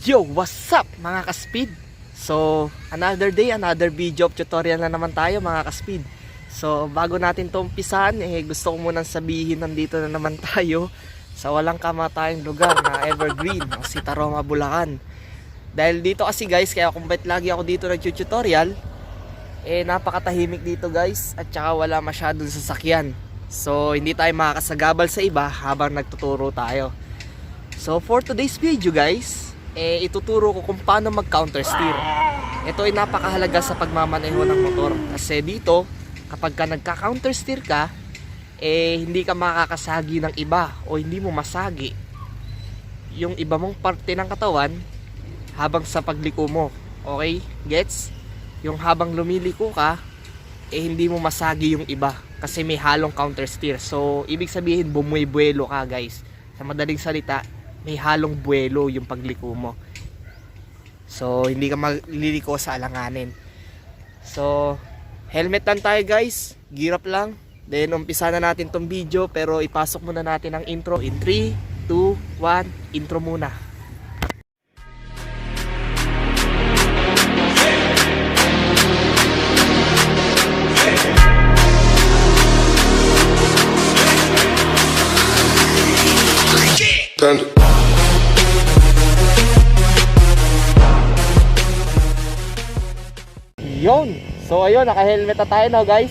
Yo, what's up mga ka-speed? So, another day, another video tutorial na naman tayo mga ka-speed. So, bago natin to umpisahan, gusto ko munang sabihin, nandito na naman tayo sa walang kamatayang lugar na evergreen, ang Sitaroma, Bulacan. Dahil dito kasi guys, kaya kung ba't lagi ako dito nag-tutorial, napakatahimik dito guys, at saka wala masyadong sasakyan. So, hindi tayo makakasagabal sa iba habang nagtuturo tayo. So, for today's video guys, ituturo ko kung paano mag counter steer. Ito ay napakahalaga sa pagmamaneho ng motor, kasi dito kapag ka nagka counter steer ka, hindi ka makakasagi ng iba o hindi mo masagi yung iba mong parte ng katawan habang sa pagliko mo. Okay, gets? Yung habang lumiliko ka, hindi mo masagi yung iba kasi may halong counter steer. So ibig sabihin bumubuelo ka guys. Sa madaling salita, may halong buwelo yung pagliko mo. So hindi ka maliliko sa alanganin. So helmet lang tayo guys, gear up lang. Then umpisa na natin tong video, pero ipasok muna natin ang intro in 3, 2, 1, intro muna. Yun. So ayun, naka-helmet na tayo na guys.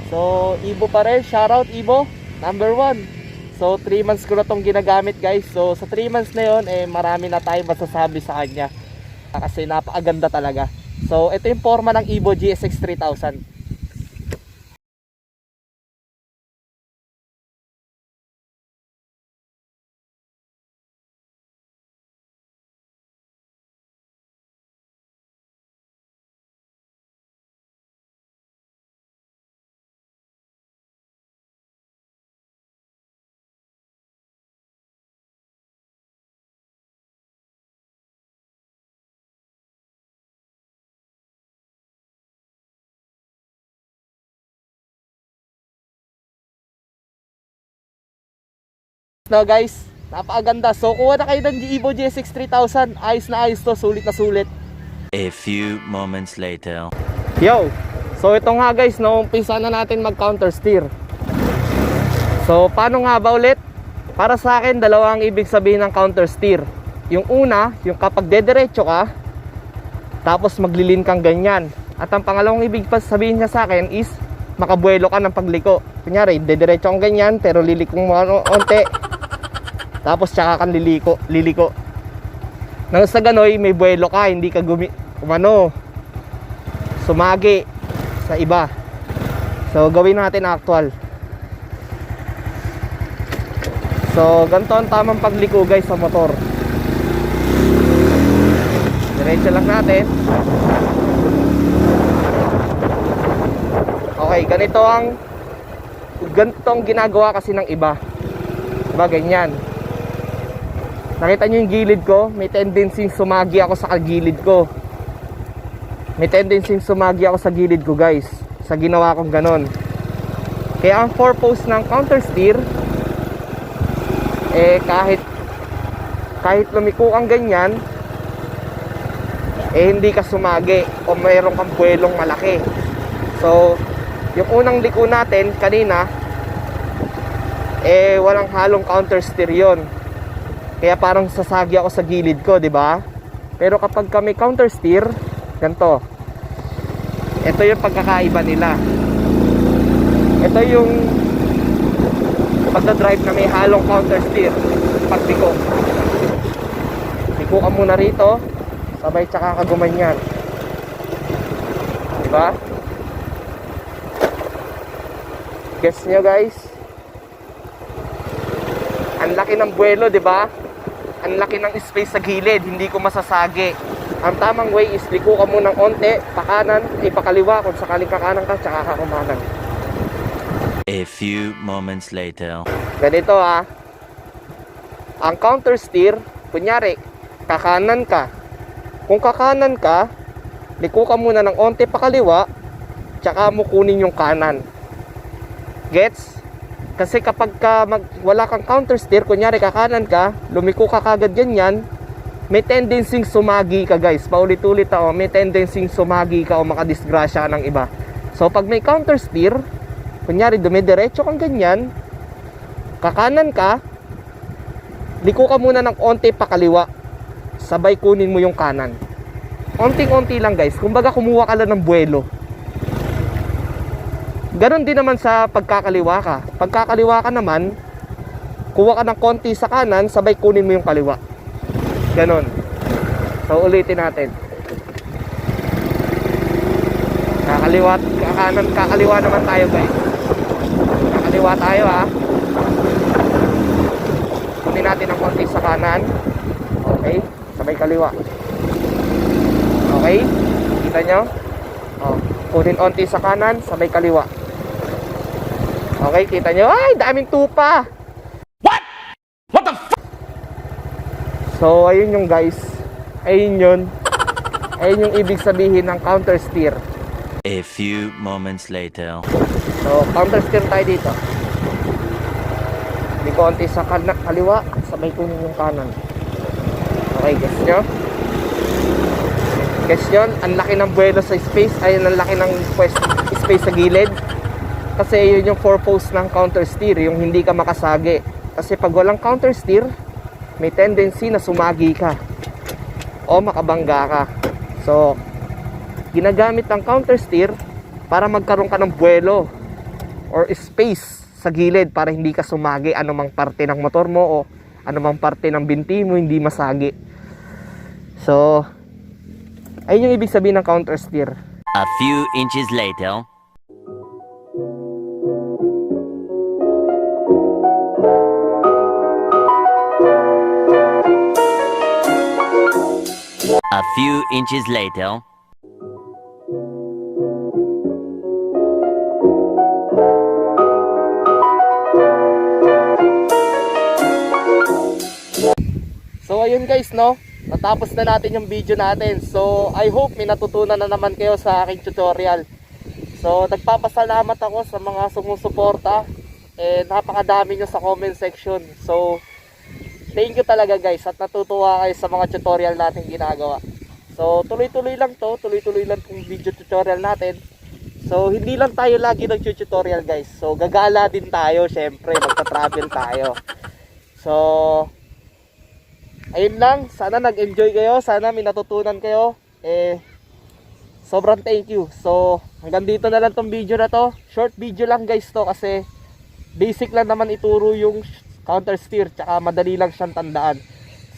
So Ibo pa rin, shoutout Ibo, number 1. So 3 months ko na tong ginagamit guys. So sa 3 months na yun, marami na tayong masasabi sa kanya, kasi napakaganda talaga. So ito yung forma ng Ibo GSX 3000. No guys, napakaganda. So kuha na kayo ng Ibo GSX 3000. Ayos na ayos to, sulit na sulit. A few moments later. Yo, so ito nga guys, umpisa na natin mag counter steer. So paano nga ba ulit? Para sa akin, dalawa ang ibig sabihin ng counter steer. Yung una, yung kapag dediretso ka, tapos maglilin kang ganyan. At ang pangalawang ibig sabihin niya sa akin is makabuelo ka ng pagliko. Kunyari, dediretso kang ganyan, pero lilikong mo onte, tapos tsaka kang liliko. Nang sa ganoy, may buwelo ka, hindi ka sumagi sa iba. So gawin natin actual. So ganito ang tamang pagliko guys sa motor. Diretso lang natin. Okay, ganito ang ginagawa kasi ng iba. Diba ganyan? Nakita nyo yung gilid ko? May tendency sumagi ako sa gilid ko. Guys, sa ginawa kong ganon. Kaya ang purpose ng counter steer, kahit lumiko kang ganyan, hindi ka sumagi o mayroon kang buwelong malaki. So yung unang liko natin kanina, walang halong counter steer yun. Kaya parang sasagi ako sa gilid ko, di ba? Pero kapag kami counter steer, ganito. Ito yung pagkakaiba nila. Ito yung pagdadrive na may halong counter steer. Pagliko. Liko ka muna rito, sabay tsaka ka gumanyan. Di ba? Guess nyo guys? Ang laki ng buwelo, di ba? Ang laki ng space sa gilid, hindi ko masasagi. Ang tamang way is liko ka munang onte, pakanan, pakaliwa, kung sakaling kakanan ka, tsaka kakumanan. A few moments later. Ganito ang counter steer, kunyari, kakanan ka. Kung kakanan ka, liko ka muna ng onte pakaliwa, tsaka mo kunin yung kanan. Gets? Kasi kapag wala kang counter steer, kunyari kakanan ka, lumiko ka kagad ganyan, may tendency sumagi ka guys. Paulit-ulit ako, may tendency sumagi ka o makadisgrasya ka ng iba. So pag may counter steer, kunyari dumidiretso kang ganyan, kakanan ka, liko ka muna ng onti pakaliwa, sabay kunin mo yung kanan. Onting-onti lang guys, kumbaga kumuha ka lang ng buwelo. Ganon din naman sa pagkakaliwa ka. Pagkakaliwa ka naman, kuha ka ng konti sa kanan, sabay kunin mo yung kaliwa. Ganon. So ulitin natin. Kakaliwa, kakanan, kakaliwa naman tayo guys. Kakaliwa tayo ha. Kunin natin ng konti sa kanan. Okay, sabay kaliwa. Okay, kita nyo? Kunin onti sa kanan, sabay kaliwa. Okay, kita nyo? Ay, daming tupa! What? What the f? So, ayun yung guys. Ayun yun. Ayun yung ibig sabihin ng counter steer. A few moments later. So, counter steer tayo dito. Hindi ko onti sa kaliwa, sabay kunin yung kanan. Okay, guess nyo? Guess nyo? Ang laki ng buwelo sa space. Ayun, ang laki ng space sa gilid. Kasi yun yung purpose ng counter steer, yung hindi ka makasagi. Kasi pag walang counter steer, may tendency na sumagi ka o makabangga ka. So, ginagamit ang counter steer para magkaroon ka ng buwelo or space sa gilid para hindi ka sumagi anumang parte ng motor mo o anumang parte ng binti mo hindi masagi. So, ayun yung ibig sabihin ng counter steer. A few inches later. A few inches later. So ayun guys, no, natapos na natin yung video natin. So I hope may natutunan na naman kayo sa aking tutorial. So nagpapasalamat ako sa mga sumusuporta, napakadami nyo sa comment section. So thank you talaga guys, at natutuwa kayo sa mga tutorial natin ginagawa. So tuloy-tuloy lang to, tuloy-tuloy lang tong video tutorial natin. So hindi lang tayo lagi nag-tutorial guys. So gagala din tayo, syempre magta-travel tayo. So ayun lang, sana nag-enjoy kayo, sana may natutunan kayo. Sobrang thank you. So hanggang dito na lang tong video na to. Short video lang guys to kasi basic lang naman ituro yung counter steer, tsaka madali lang siyang tandaan.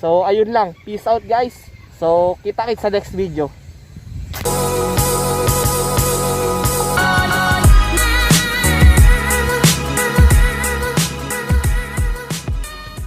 So ayun lang, peace out guys. So kita-kits sa next video.